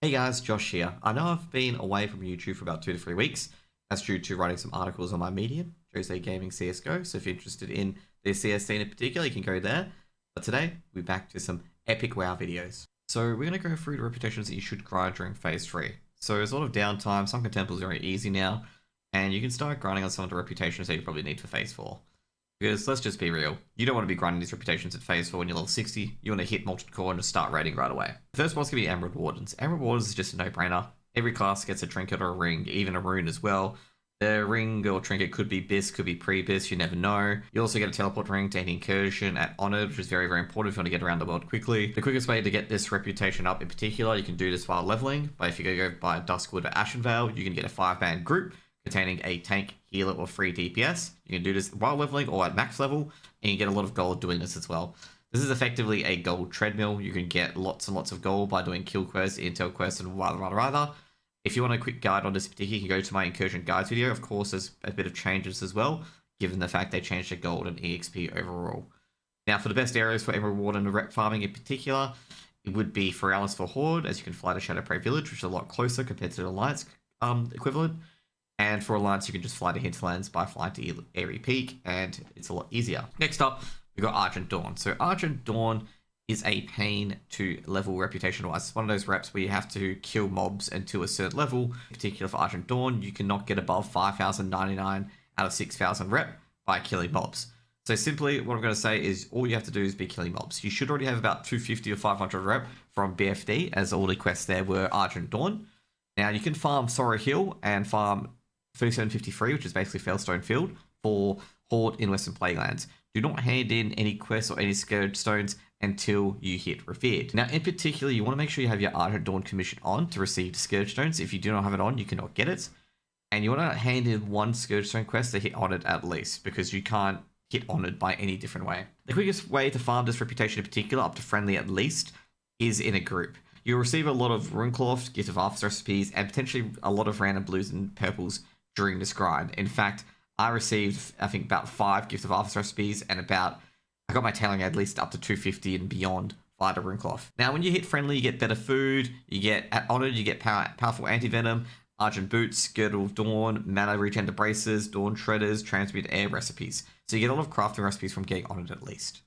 Hey guys, Josh here. I know I've been away from YouTube for about 2 to 3 weeks. That's due to writing some articles on my Medium, Jose Gaming CSGO. So if you're interested in the CS scene in particular, you can go there. But today, we're back to some epic WoW videos. So we're going to go through the reputations that you should grind during Phase 3. So there's a lot of downtime, some Contemples are very easy now, and you can start grinding on some of the reputations that you probably need for Phase 4. Because let's just be real, you don't want to be grinding these reputations at Phase 4 when you're level 60, you want to hit Molten Core and just start raiding right away. The first one's going to be Emerald Wardens. Emerald Wardens is just a no-brainer. Every class gets a trinket or a ring, even a rune as well. The ring or trinket could be BIS, could be pre-BIS, you never know. You also get a teleport ring to any incursion at Honored, which is very, very important if you want to get around the world quickly. The quickest way to get this reputation up in particular, you can do this while leveling, but if you go by Duskwood or Ashenvale, you can get a 5-man group containing a tank, healer, or free DPS. You can do this while leveling or at max level, and you get a lot of gold doing this as well. This is effectively a gold treadmill. You can get lots and lots of gold by doing kill quests, intel quests, and rather. If you want a quick guide on this particular, you can go to my Incursion Guides video. Of course, there's a bit of changes as well, given the fact they changed the gold and EXP overall. Now, for the best areas for Emerald Ward and rep farming in particular, it would be Feralis for Horde, as you can fly to Shadowprey Village, which is a lot closer compared to the Alliance equivalent. And for Alliance, you can just fly to Hinterlands by flying to Airy Peak, and it's a lot easier. Next up, we've got Argent Dawn. So Argent Dawn is a pain to level reputation-wise. It's one of those reps where you have to kill mobs until a certain level. In particular for Argent Dawn, you cannot get above 5,099 out of 6,000 rep by killing mobs. So simply, what I'm going to say is all you have to do is be killing mobs. You should already have about 250 or 500 rep from BFD, as all the quests there were Argent Dawn. Now, you can farm Sorrow Hill and farm 3753, which is basically Felstone Field, for Horde in Western Playlands. Do not hand in any quests or any Scourge Stones until you hit Revered. Now, in particular, you want to make sure you have your Argent Dawn commission on to receive Scourge Stones. If you do not have it on, you cannot get it. And you want to hand in one Scourge Stone quest to hit Honored at least, because you can't hit Honored by any different way. The quickest way to farm this reputation in particular, up to Friendly at least, is in a group. You'll receive a lot of Runecloth, Gift of Arthas recipes, and potentially a lot of random blues and purples during this grind. In fact, I received, I think, about 5 Gift of Arthas recipes, and I got my tailing at least up to 250 and beyond via the Runecloth. Now, when you hit Friendly, you get better food, you get, at Honored, you get powerful anti-venom, Argent Boots, Girdle of Dawn, Mana Regen Braces, Dawn Shredders, Transmute Air recipes. So you get a lot of crafting recipes from getting Honored at least.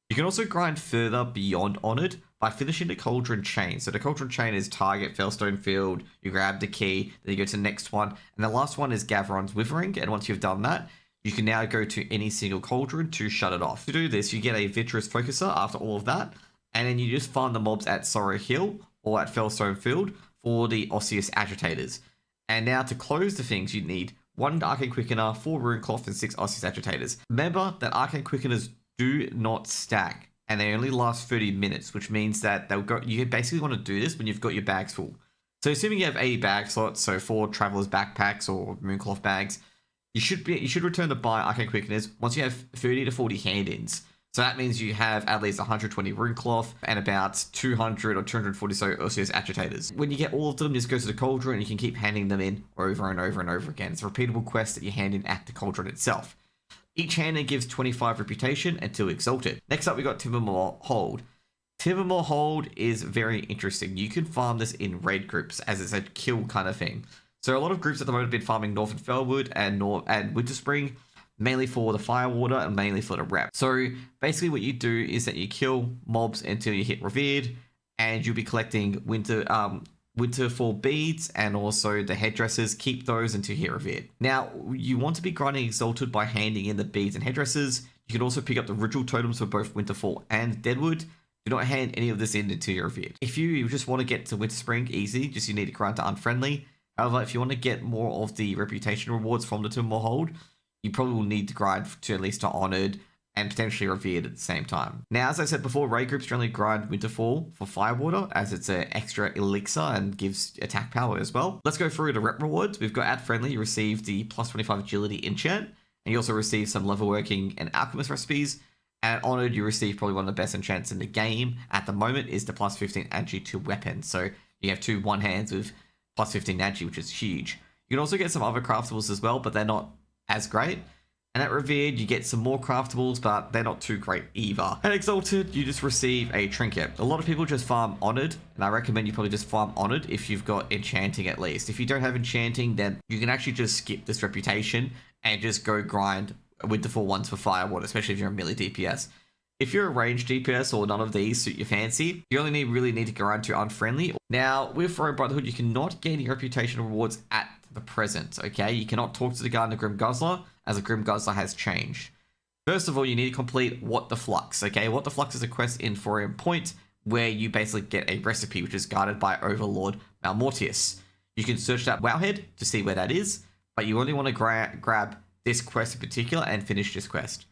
You can also grind further beyond Honored by finishing the Cauldron Chain. So the Cauldron Chain is target Felstone Field, you grab the key, then you go to the next one, and the last one is Gaveron's Withering, and once you've done that, you can now go to any single Cauldron to shut it off. To do this, you get a Vitreous Focuser after all of that, and then you just farm the mobs at Sorrow Hill or at Felstone Field for the Osseous Agitators. And now to close the things, you need 1 Arcane Quickener, 4 Runecloth, and 6 Osseous Agitators. Remember that Arcane Quickeners do not stack, and they only last 30 minutes, which means that they'll go. You basically want to do this when you've got your bags full. So assuming you have 80 bag slots, so 4 Traveler's Backpacks or Mooncloth bags, you should return to buy Arcane Quickeners once you have 30 to 40 hand-ins. So that means you have at least 120 Runecloth and about 200 or 240 so Osseous Agitators. When you get all of them, just go to the Cauldron and you can keep handing them in over and over and over again. It's a repeatable quest that you hand in at the Cauldron itself. Each hand gives 25 reputation until exalted. Next up, we got Timbermoor Hold. Timbermoor Hold is very interesting. You can farm this in raid groups as it's a kill kind of thing. So a lot of groups at the moment have been farming Northern Fellwood and Winterspring, mainly for the Firewater and mainly for the rep. So basically what you do is that you kill mobs until you hit Revered, and you'll be collecting Winterfall beads and also the headdresses. Keep those until you hit Revered. Now, you want to be grinding Exalted by handing in the beads and headdresses. You can also pick up the ritual totems for both Winterfall and Deadwood. Do not hand any of this in until you're Revered. If you just want to get to Winterspring, easy, just you need to grind to Unfriendly. However, if you want to get more of the reputation rewards from the Timbermoor Hold, you probably will need to grind to at least to Honored and potentially Revered at the same time. Now, as I said before, raid groups generally grind Winterfall for Firewater, as it's an extra elixir and gives attack power as well. Let's go through the rep rewards. We've got at Friendly, you receive the plus 25 agility enchant, and you also receive some level working and alchemist recipes. And at Honored, you receive probably one of the best enchants in the game at the moment is the plus 15 agi to weapons. So you have 2 one-hands with plus 15 agi, which is huge. You can also get some other craftables as well, but they're not as great. And at Revered, you get some more craftables, but they're not too great either. At Exalted, you just receive a trinket. A lot of people just farm Honored, and I recommend you probably just farm Honored if you've got Enchanting at least. If you don't have Enchanting, then you can actually just skip this reputation and just go grind with the full ones for Firewater, especially if you're a melee DPS. If you're a ranged DPS or none of these suit your fancy, you only really need to grind to Unfriendly. Now, with Royal Brotherhood, you cannot gain any reputation rewards at the present, okay? You cannot talk to the guy in the Grim Guzzler, as the Grim Guzzler has changed. First of all, you need to complete What the Flux, okay? What the Flux is a quest in Forian Point where you basically get a recipe which is guarded by Overlord Malmortius. You can search that Wowhead to see where that is, but you only want to grab this quest in particular and finish this quest.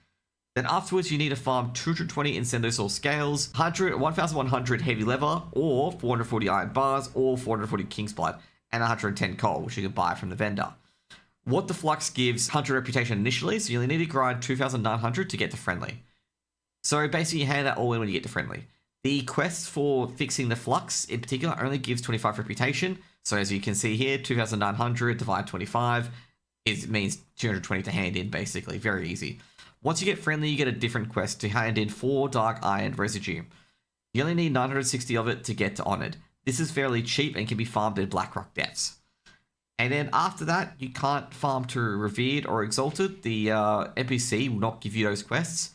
Then afterwards, you need to farm 220 Incendosaur Scales, 1,100 Heavy Leather, or 440 Iron Bars, or 440 King's Blood, and 110 Coal, which you can buy from the vendor. What the Flux gives 100 reputation initially, so you only need to grind 2,900 to get to Friendly. So basically, you hand that all in when you get to Friendly. The quest for fixing the Flux, in particular, only gives 25 reputation. So as you can see here, 2,900 divided 25 means 220 to hand in, basically. Very easy. Once you get Friendly, you get a different quest to hand in 4 Dark Iron Residue. You only need 960 of it to get to Honored. This is fairly cheap and can be farmed in Blackrock Depths. And then after that, you can't farm to Revered or Exalted. The NPC will not give you those quests.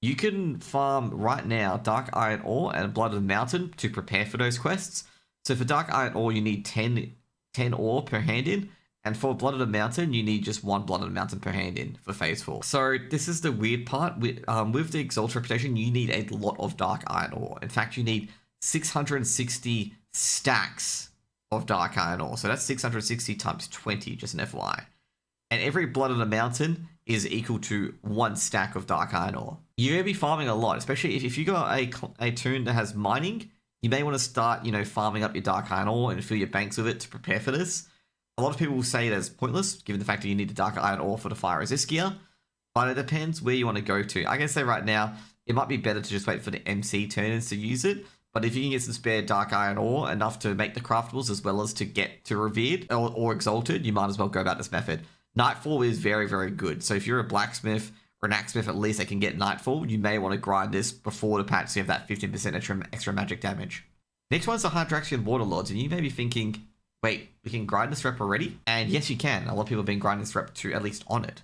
You can farm right now Dark Iron Ore and Blood of the Mountain to prepare for those quests. So for Dark Iron Ore, you need 10 ore per hand in. And for Blood of the Mountain, you need just 1 Blood of the Mountain per hand in for Phase 4. So this is the weird part. With the Exalted reputation, you need a lot of Dark Iron Ore. In fact, you need 660 stacks of Dark Iron Ore. So that's 660 times 20, just an FYI. And every Blood of the Mountain is equal to 1 stack of Dark Iron Ore. You're going to be farming a lot, especially if you got a toon that has mining. You may want to start, farming up your Dark Iron Ore and fill your banks with it to prepare for this. A lot of people will say that's pointless, given the fact that you need the Dark Iron Ore for the Fire Resist gear. But it depends where you want to go to. I can say right now, it might be better to just wait for the MC turners to use it. But if you can get some spare Dark Iron Ore, enough to make the craftables as well as to get to Revered or Exalted, you might as well go about this method. Nightfall is very, very good. So if you're a blacksmith or an axesmith, at least that can get Nightfall, you may want to grind this before the patch so you have that 15% extra magic damage. Next one's the Hydraxian Waterlords, and you may be thinking, wait, we can grind this rep already? And yes, you can. A lot of people have been grinding this rep to at least on it.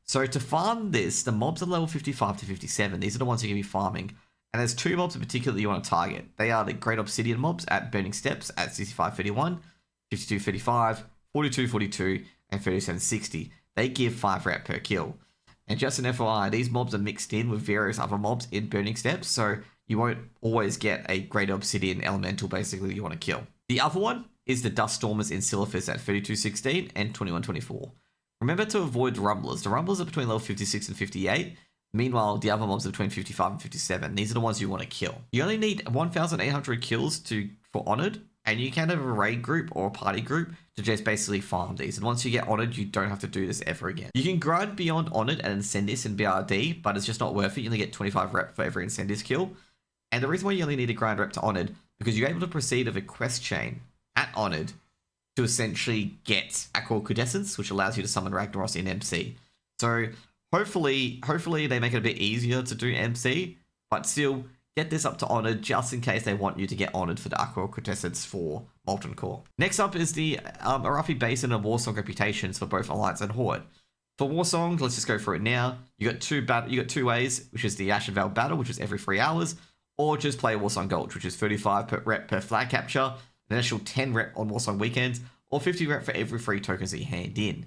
So to farm this, the mobs are level 55 to 57. These are the ones you're going to be farming. And there's 2 mobs in particular that you want to target. They are the Great Obsidian mobs at Burning Steps at 65-31, 52-35, 42-42, and 37-60. They give 5 rep per kill. And just an FYI, these mobs are mixed in with various other mobs in Burning Steps, so you won't always get a Great Obsidian elemental basically that you want to kill. The other one is the Dust Stormers in Silithus at 32-16 and 21-24. Remember to avoid the Rumblers. The Rumblers are between level 56 and 58. Meanwhile, the other mobs are between 55 and 57. These are the ones you want to kill. You only need 1,800 kills for Honored, and you can have a raid group or a party group to just basically farm these. And once you get Honored, you don't have to do this ever again. You can grind beyond Honored and Incendis and BRD, but it's just not worth it. You only get 25 rep for every Incendis kill. And the reason why you only need a grind rep to Honored, because you're able to proceed with a quest chain at Honored to essentially get Aqua Quintessence, which allows you to summon Ragnaros in MC. So hopefully they make it a bit easier to do MC, but still get this up to Honored just in case they want you to get Honored for the Aqua Quintessence for Molten Core. Next up is the Arathi Basin and Warsong reputations for both Alliance and Horde. For Warsong, let's just go through it now. You got two ways, which is the Ashen Veil Battle, which is every 3 hours, or just play Warsong Gulch, which is 35 per rep per flag capture, an initial 10 rep on Warsong weekends, or 50 rep for every 3 tokens that you hand in.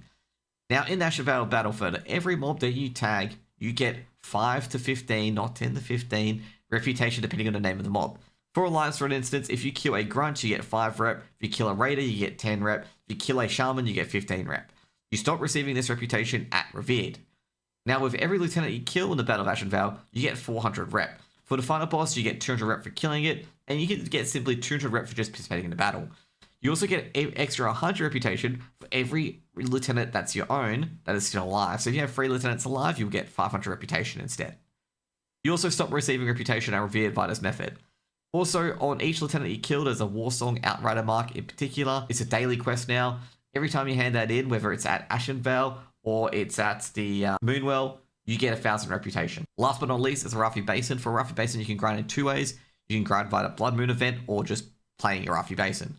Now, in the Ashen Veil Battle, for every mob that you tag, you get 5 to 15, not 10 to 15, reputation depending on the name of the mob. For Alliance, for instance, if you kill a Grunt, you get 5 rep. If you kill a Raider, you get 10 rep. If you kill a Shaman, you get 15 rep. You stop receiving this reputation at Revered. Now, with every Lieutenant you kill in the Battle of Ashen Veil, you get 400 rep. For the final boss, you get 200 rep for killing it, and you can get simply 200 rep for just participating in the battle. You also get an extra 100 reputation for every lieutenant that's your own that is still alive. So if you have 3 lieutenants alive, you'll get 500 reputation instead. You also stop receiving reputation at Revered by this method. Also, on each lieutenant you kill, there's a Warsong Outrider mark in particular. It's a daily quest now. Every time you hand that in, whether it's at Ashen Veil or it's at the Moonwell, you get 1,000 reputation. Last but not least is Arathi Basin. For Arathi Basin, you can grind in 2 ways. You can grind via the Blood Moon event or just playing Arathi Basin.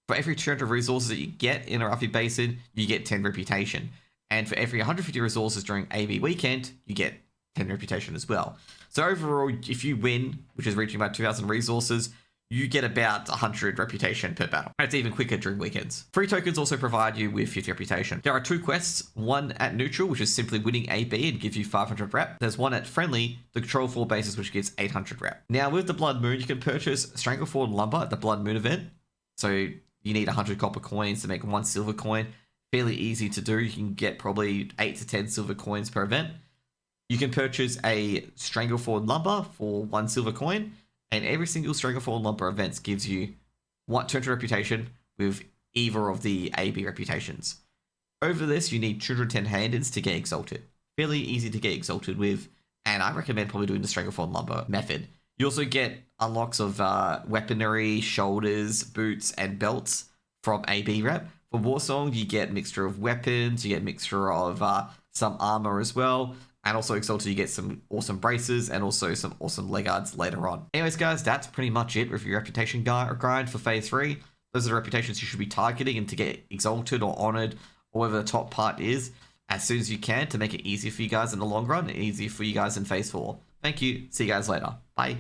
For every 200 resources that you get in Arathi Basin, you get 10 reputation. And for every 150 resources during AB weekend, you get 10 reputation as well. So overall, if you win, which is reaching about 2,000 resources, you get about 100 reputation per battle. And it's even quicker during weekends. Free tokens also provide you with 50 reputation. There are 2 quests, one at neutral, which is simply winning AB and gives you 500 rep. There's one at friendly, the control 4 basis, which gives 800 rep. Now with the Blood Moon, you can purchase Stranglethorn Lumber at the Blood Moon event. So you need 100 copper coins to make 1 silver coin. Fairly easy to do. You can get probably 8 to 10 silver coins per event. You can purchase a Stranglethorn Lumber for 1 silver coin. And every single Stranglethorn Lumber events gives you 200 reputation with either of the AB reputations. Over this, you need 210 hand-ins to get exalted. Fairly easy to get exalted with, and I recommend probably doing the Stranglethorn Lumber method. You also get unlocks of weaponry, shoulders, boots, and belts from AB rep. For Warsong, you get a mixture of weapons, you get a mixture of some armor as well. And also Exalted, you get some awesome braces and also some awesome leg guards later on. Anyways, guys, that's pretty much it with your reputation grind for Phase 3. Those are the reputations you should be targeting and to get Exalted or Honored, or whatever the top part is, as soon as you can to make it easier for you guys in the long run and easier for you guys in Phase 4. Thank you. See you guys later. Bye.